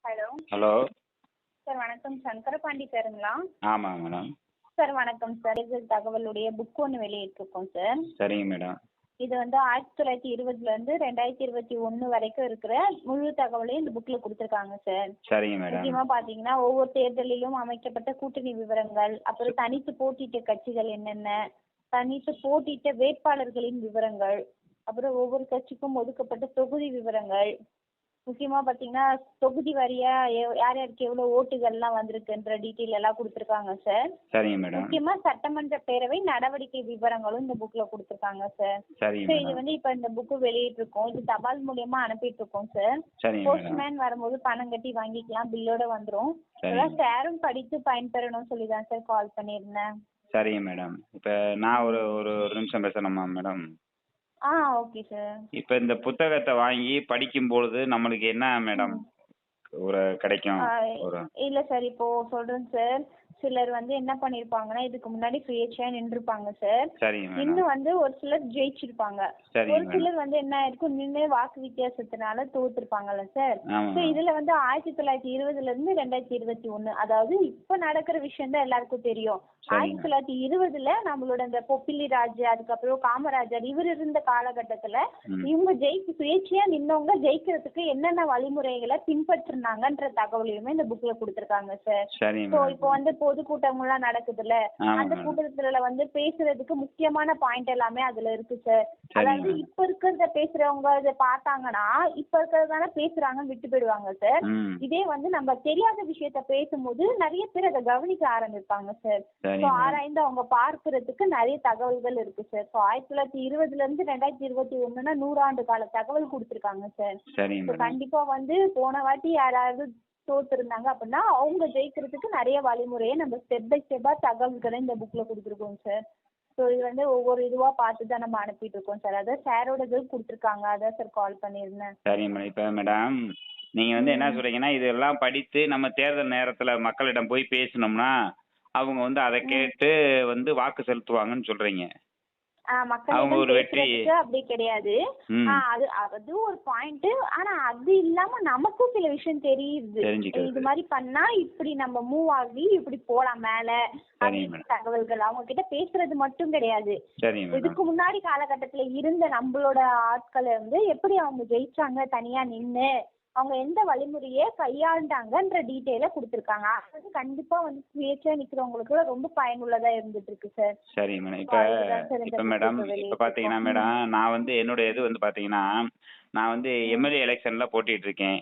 Hello. Hello. Sir வணக்கம். சங்கரபாண்டி சாருங்களா? ஆமாங்க madam. Sir வணக்கம் சார். தேர்தல் தகவலுடைய புக் ஒன்று வெளியிட்டிருக்கோம் சார். சரிங்க மேடம். இது வந்து 1920லேருந்து 2021 வரைக்கும் இருக்கிற முழு தகவலையும் இந்த புக்கில் கொடுத்துருக்காங்க சார். சரிங்க மேடம். முக்கியமாக பார்த்தீங்கன்னா ஒவ்வொரு தேர்தலிலும் அமைக்கப்பட்ட கூட்டணி விவரங்கள், அப்புறம் தனித்து போட்டியிட்ட கட்சிகள் என்னென்ன, தனித்து போட்டியிட்ட வேட்பாளர்களின் விவரங்கள், அப்புறம் ஒவ்வொரு கட்சிக்கும் ஒதுக்கப்பட்ட தொகுதி விவரங்கள், முக்கியமா பாத்தீங்கன்னா தொகுதி வாரியா யார் யாருக்கு எவ்வளவு ஓட்டுகள்லாம் வந்திருக்குன்ற டீட்டெயில் எல்லாம் கொடுத்துருக்காங்க சார். சரிங்க மேடம். முக்கியமா சட்டமன்ற பேரவை நடவடிக்கை விவரங்களும் இந்த புக்ல கொடுத்துருக்காங்க சார். சரிங்க இது மேடம். வந்து இப்ப இந்த புக்கு வெளியிட்டு இருக்கோம். இது தபால் மூலியமா அனுப்பிட்டு இருக்கோம் சார். சரிங்க மேடம். போஸ்ட்மேன் வரும்போது பணம் கட்டி வாங்கிக்கலாம், பில்லோட வந்துரும். சரிங்க. அதான் சாரும் படித்து பயன்பெறணும்னு சொல்லி தான் சார் கால் பண்ணியிருந்தேன். சரிங்க மேடம். இப்போ நான் ஒரு ஒரு ஒரு நிமிஷம் பேசணுமா மேடம்? Okay sir. இப்போ இந்த புத்தகத்தை வாங்கி படிக்கும்பொழுது நம்மளுக்கு என்ன மேடம் ஒரு கிடைக்கும்? ஒரு இல்ல சார், இப்போ சொல்றேன் சார். சிலர் வந்து என்ன பண்ணிருப்பாங்கன்னா இதுக்கு முன்னாடி சுயேட்சையா நின்றுப்பாங்க சார். சரிங்க மேடம். இன்னும் வந்து ஒரு சிலர் ஜெயிச்சிருப்பாங்க. சரிங்க ஒரு மேடம். சிலர் வந்து என்ன ஆயிருக்கும், நின்று வாக்கு வித்தியாசத்தினால தோத்துருப்பாங்கல்ல சார். ஆமாம் So, மேடம். இதுல வந்து 1920ல இருந்து 2021, அதாவது இப்ப நடக்கிற விஷயம் தான் எல்லாருக்கும் தெரியும். சரிங்க. 1920ல நம்மளோட இந்த பொப்பிலி ராஜ், அதுக்கப்புறம் காமராஜர் இவர் இருந்த காலகட்டத்துல ம். இவங்க சுயேட்சையா நின்னவங்க ஜெயிக்கிறதுக்கு என்னென்ன வழிமுறைகளை பின்பற்றினாங்கன்ற தகவலையுமே இந்த புக்ல கொடுத்திருக்காங்க சார். சரிங்க சோ மேடம். இப்போ வந்து பொதுக்கூட்டங்கள்லாம் நடக்குதுல்ல, ஆமாம் அந்த மேடம். கூட்டத்துல வந்து பேசுறதுக்கு முக்கியமான பாயிண்ட் எல்லாமே அதுல இருக்கு சார். சரிங்க அதாவது மேடம். இப்ப இருக்கிறத பேசுறவங்க இதை பார்த்தாங்கன்னா இப்ப இருக்கிறதான பேசுறாங்கன்னு விட்டு போயிடுவாங்க சார். ம். இதே வந்து நம்ம தெரியாத விஷயத்த பேசும்போது நிறைய பேர் அதை கவனிக்க ஆரம்பிப்பாங்க சார். சரிங்க மேடம். ஆராய்ந்து அவங்க பார்க்கறதுக்கு நிறைய தகவல்கள் இருக்கு சார். 1920ல இருந்து 2021 100 ஆண்டு கால தகவல் கொடுத்திருக்காங்க சார். சரிங்க மேடம். கண்டிப்பா வந்து போன வாட்டி யாராவது தோத்துருந்தாங்க அப்படின்னா அவங்க ஜெயிக்கிறதுக்கு நிறைய வழிமுறையை நம்ம ஸ்டெப் பை ஸ்டெப்பா தகவல்களை இந்த புக்ல கொடுத்துருக்கோம் சார். ஸோ இது வந்து ஒவ்வொரு இதுவா பார்த்து தான் நம்ம அனுப்பிட்டு இருக்கோம் சார். அதான் சாரோட இது கொடுத்துருக்காங்க, அதான் சார் கால் பண்ணியிருந்தேன். சரிங்க மேடம். இப்போ மேடம் நீங்கள் வந்து என்ன சொல்கிறீங்கன்னா இதெல்லாம் படித்து நம்ம தேர்தல் நேரத்தில் மக்களிடம் போய் பேசினோம்னா அவங்க வந்து அதை கேட்டு வந்து வாக்கு செலுத்துவாங்கன்னு சொல்கிறீங்க. அவங்க மக்களிடம் ஒரு வெற்றி. பேசுறதுக்கு அப்படி கிடையாது. ம். அது ஒரு பாயிண்ட். ஆனா அது இல்லாம நமக்கும் சில விஷயம் தெரியுது. தெரிஞ்சுக்கிறது. இது மாதிரி பண்ணா இப்படி நம்ம மூவ் ஆகி இப்படி போலாம் மேல சரிங்க அப்படின்னு மேடம். தகவல்கள் அவங்க கிட்ட பேசுறது மட்டும் கிடையாது. சரிங்க மேடம். இதுக்கு முன்னாடி காலகட்டத்துல இருந்த நம்மளோட ஆட்களை வந்து எப்படி அவங்க ஜெயிச்சாங்க தனியா நின்னு, அவங்க எந்த வழிமுறையை கையாண்டாங்கன்ற டீட்டெயில கொடுத்துருக்காங்க. அது வந்து கண்டிப்பா வந்து சுயேட்சையா நிக்கிறவங்களுக்கு ரொம்ப பயனுள்ளதா இருந்துட்டு இருக்கு சார். சரிங்க மேடம். இப்போ அதுதான் சார் இந்த இப்போ மேடம் புத்தகத்தை இப்போ பார்த்தீங்கன்னா வெளியிட்டிருக்கோம். மேடம் நான் வந்து என்னுடைய இது வந்து பார்த்தீங்கன்னா நான் வந்து எம்எல்ஏ எலெக்ஷனில் போட்டிட்டு இருக்கேன்.